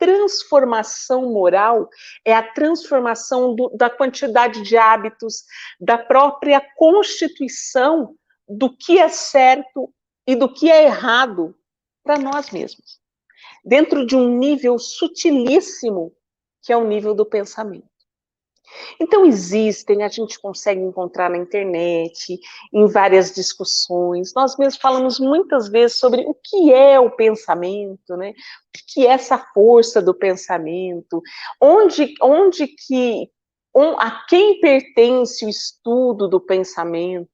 transformação moral é a transformação da quantidade de hábitos, da própria constituição do que é certo e do que é errado para nós mesmos, dentro de um nível sutilíssimo, que é o nível do pensamento. Então, a gente consegue encontrar na internet, em várias discussões, nós mesmos falamos muitas vezes sobre o que é o pensamento, né? O que é essa força do pensamento, a quem pertence o estudo do pensamento.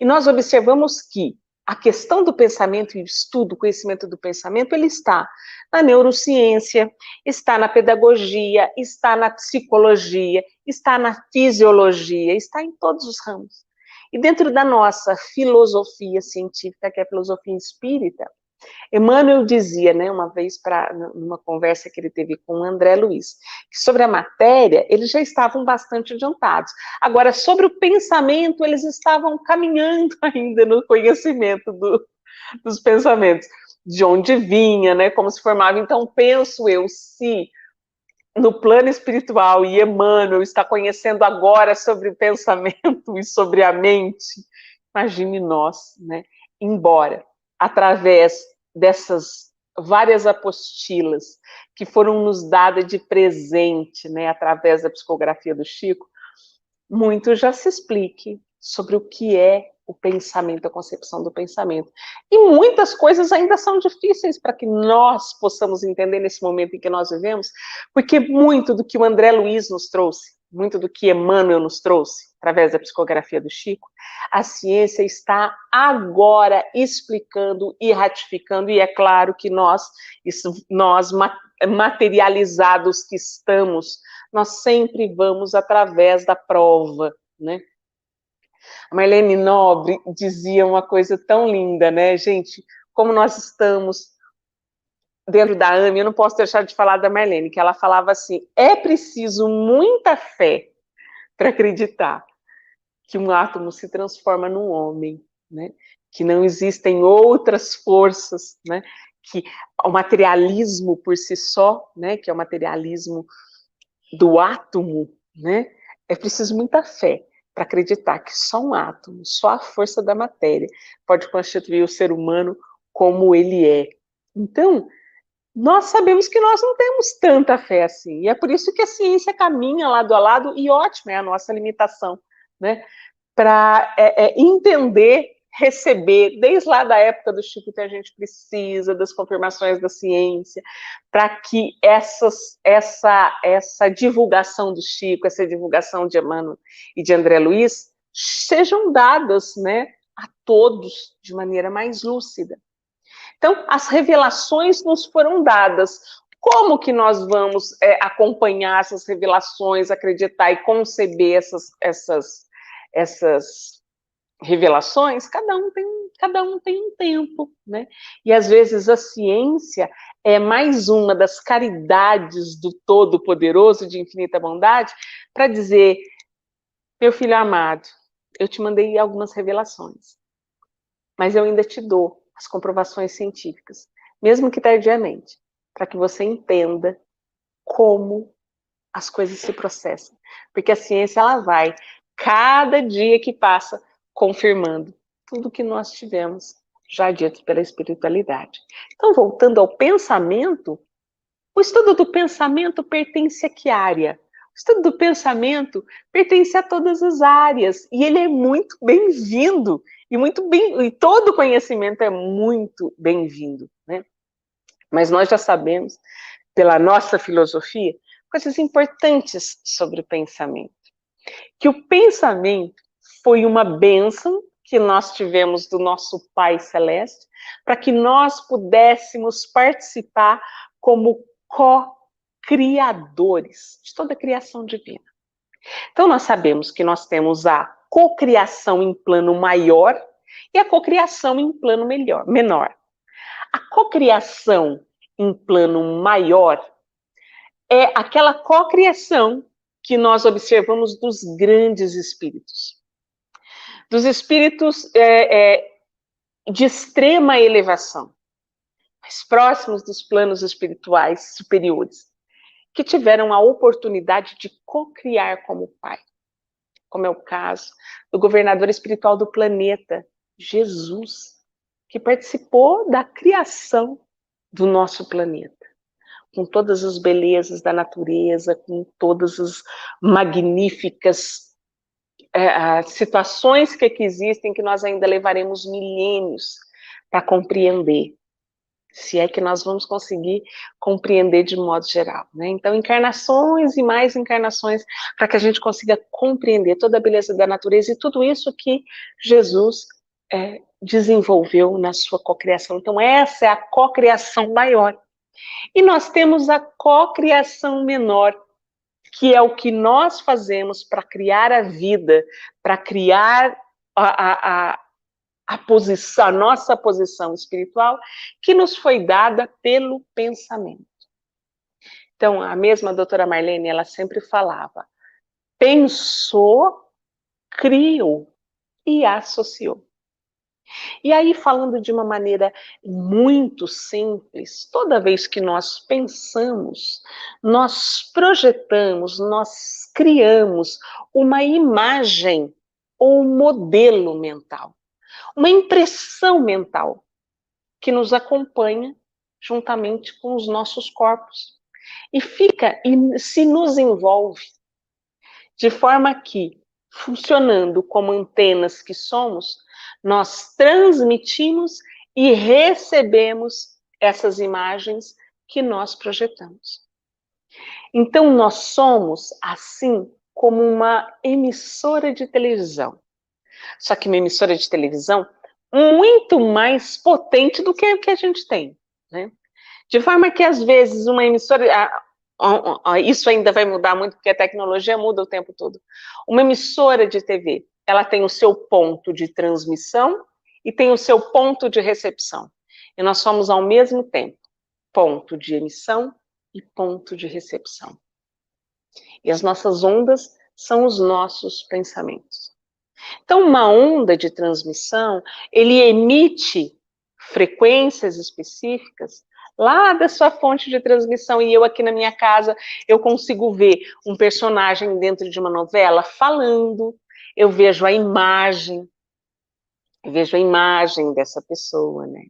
E nós observamos que a questão do pensamento e o estudo, o conhecimento do pensamento, ele está na neurociência, está na pedagogia, está na psicologia, está na fisiologia, está em todos os ramos. E dentro da nossa filosofia científica, que é a filosofia espírita, Emmanuel dizia, né, uma vez, numa conversa que ele teve com o André Luiz, que sobre a matéria eles já estavam bastante adiantados. Agora, sobre o pensamento, eles estavam caminhando ainda no conhecimento dos pensamentos, de onde vinha, né, como se formava. Então, penso eu, se no plano espiritual e Emmanuel está conhecendo agora sobre o pensamento e sobre a mente, imagine nós, né, embora através dessas várias apostilas que foram nos dadas de presente, né, através da psicografia do Chico, muito já se explique sobre o que é o pensamento, a concepção do pensamento. E muitas coisas ainda são difíceis para que nós possamos entender nesse momento em que nós vivemos, porque muito do que o André Luiz nos trouxe, muito do que Emmanuel nos trouxe, através da psicografia do Chico, a ciência está agora explicando e ratificando, e é claro que nós materializados que estamos, nós sempre vamos através da prova, né? A Marlene Nobre dizia uma coisa tão linda, né, gente? Como nós estamos dentro da AME, eu não posso deixar de falar da Marlene, que ela falava assim, é preciso muita fé para acreditar que um átomo se transforma num homem, né? Que não existem outras forças, né? Que o materialismo por si só, né? Que é o materialismo do átomo, né? É preciso muita fé para acreditar que só um átomo, só a força da matéria pode constituir o ser humano como ele é. Então, nós sabemos que nós não temos tanta fé assim, e é por isso que a ciência caminha lado a lado, e ótimo, é a nossa limitação, né? Para entender, receber, desde lá da época do Chico, que a gente precisa das confirmações da ciência, para que essa divulgação do Chico, essa divulgação de Emmanuel e de André Luiz, sejam dadas, né, a todos de maneira mais lúcida. Então, as revelações nos foram dadas. Como que nós vamos acompanhar essas revelações, acreditar e conceber essas revelações? Cada um tem um tempo, né? E às vezes a ciência é mais uma das caridades do Todo-Poderoso, de infinita bondade, para dizer, meu filho amado, eu te mandei algumas revelações, mas eu ainda te dou as comprovações científicas, mesmo que tardiamente, para que você entenda como as coisas se processam. Porque a ciência, ela vai, cada dia que passa, confirmando tudo que nós tivemos já dito pela espiritualidade. Então, voltando ao pensamento, o estudo do pensamento pertence a que área? O estudo do pensamento pertence a todas as áreas, e ele é muito bem-vindo, e todo conhecimento é muito bem-vindo, né? Mas nós já sabemos, pela nossa filosofia, coisas importantes sobre o pensamento. Que o pensamento foi uma bênção que nós tivemos do nosso Pai Celeste, para que nós pudéssemos participar como co-criadores de toda a criação divina. Então, nós sabemos que nós temos a cocriação em plano maior e a cocriação em plano menor. A cocriação em plano maior é aquela cocriação que nós observamos dos grandes espíritos. Dos espíritos de extrema elevação. mais próximos dos planos espirituais superiores, que tiveram a oportunidade de co-criar como Pai, como é o caso do governador espiritual do planeta, Jesus, que participou da criação do nosso planeta, com todas as belezas da natureza, com todas as magníficas situações que aqui existem, que nós ainda levaremos milênios para compreender, se é que nós vamos conseguir compreender de modo geral, né? Então, encarnações e mais encarnações para que a gente consiga compreender toda a beleza da natureza e tudo isso que Jesus desenvolveu na sua cocriação. Então, essa é a cocriação maior. E nós temos a cocriação menor, que é o que nós fazemos para criar a vida, para criar a nossa posição espiritual, que nos foi dada pelo pensamento. Então, a mesma doutora Marlene, ela sempre falava, pensou, criou e associou. E aí, falando de uma maneira muito simples, toda vez que nós pensamos, nós projetamos, nós criamos uma imagem ou modelo mental, uma impressão mental que nos acompanha juntamente com os nossos corpos e fica e se nos envolve de forma que, funcionando como antenas que somos, nós transmitimos e recebemos essas imagens que nós projetamos. Então, nós somos, assim, como uma emissora de televisão. Só que uma emissora de televisão muito mais potente do que a que a gente tem, né? De forma que, às vezes, uma emissora... isso ainda vai mudar muito, porque a tecnologia muda o tempo todo. Uma emissora de TV, ela tem o seu ponto de transmissão e tem o seu ponto de recepção. E nós somos, ao mesmo tempo, ponto de emissão e ponto de recepção. E as nossas ondas são os nossos pensamentos. Então, uma onda de transmissão, ele emite frequências específicas lá da sua fonte de transmissão, e eu aqui na minha casa, eu consigo ver um personagem dentro de uma novela falando, eu vejo a imagem dessa pessoa, né?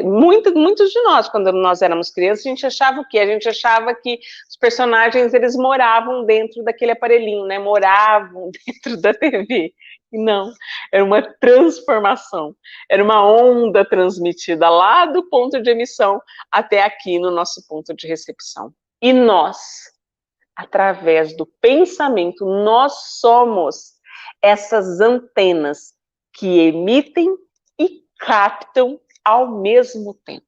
Muitos de nós, quando nós éramos crianças, a gente achava o quê? A gente achava que os personagens, eles moravam dentro daquele aparelhinho, né? Moravam dentro da TV. E não, era uma transformação, era uma onda transmitida lá do ponto de emissão até aqui no nosso ponto de recepção. E nós, através do pensamento, nós somos essas antenas que emitem e captam ao mesmo tempo.